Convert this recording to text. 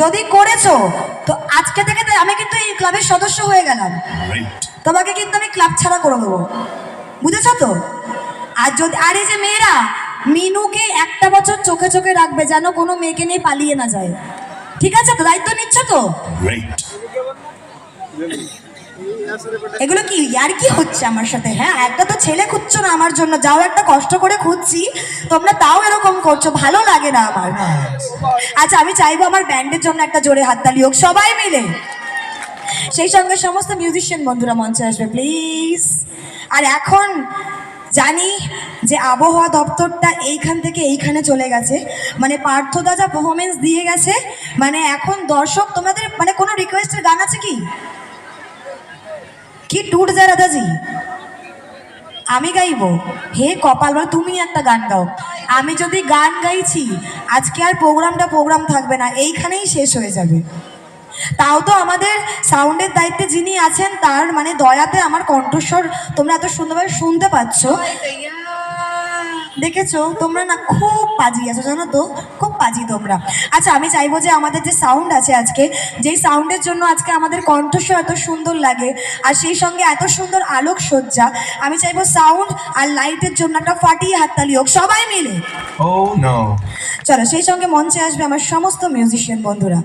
যদি করেছো তো আজকে থেকে আমি কিন্তু এই ক্লাবের সদস্য হয়ে গেলাম, তোমাকে কিন্তু আমি ক্লাব ছাড়া করে দেবো, বুঝেছো তো? আর যদি আর এই যে মেয়েরা মিনুকে একটা বছর চোখে চোখে রাখবে, যেন কোনো মেয়েকে নিয়ে পালিয়ে না যায়, ঠিক আছে তো? দায়িত্ব নিচ্ছ তো? এগুলো কি আর কি হচ্ছে আমার সাথে? হ্যাঁ, একটা তো ছেলে খুঁজছো না আমার জন্য, যাও একটা কষ্ট করে খুঁজছি, তোমরা তাও এরকম করছো, ভালো লাগে না আমার। আচ্ছা, আমি চাইবো আমার ব্যান্ডের জন্য একটা জোরে হাততালি হোক সবাই মিলে। সেই সঙ্গে সমস্ত মিউজিশিয়ান বন্ধুরা মঞ্চে আসবে প্লিজ। আর এখন জানি যে আবহাওয়া দপ্তরটা এইখান থেকে এইখানে চলে গেছে, মানে পার্থদা যা পারফরমেন্স দিয়ে গেছে, মানে এখন দর্শক তোমাদের মানে কোনো রিকোয়েস্টের গান আছে কি? কি টুট যায় দাদাজি? আমি গাইবো? হে কপাল, বলে তুমি একটা গান গাও। আমি যদি গান গাইছি আজকে আর প্রোগ্রাম থাকবে না, এইখানেই শেষ হয়ে যাবে। তাও তো আমাদের সাউন্ডের দায়িত্বে যিনি আছেন তার মানে দয়াতে আমার কণ্ঠস্বর তোমরা এত সুন্দরভাবে শুনতে পাচ্ছ। দেখেছো তোমরা না, খুব পাজি আছো জানো তো, খুব পাজি তোমরা। আচ্ছা, আমি চাইবো যে আমাদের যে সাউন্ড আছে আজকে, যেই সাউন্ডের জন্য আজকে আমাদের কণ্ঠস্বর এত সুন্দর লাগে, আর সেই সঙ্গে এত সুন্দর আলোকসজ্জা, আমি চাইবো সাউন্ড আর লাইটের জন্য একটা ফাটিয়ে হাততালি হোক সবাই মিলে। চলো, সেই সঙ্গে মঞ্চে আসবে আমার সমস্ত মিউজিশিয়ান বন্ধুরা।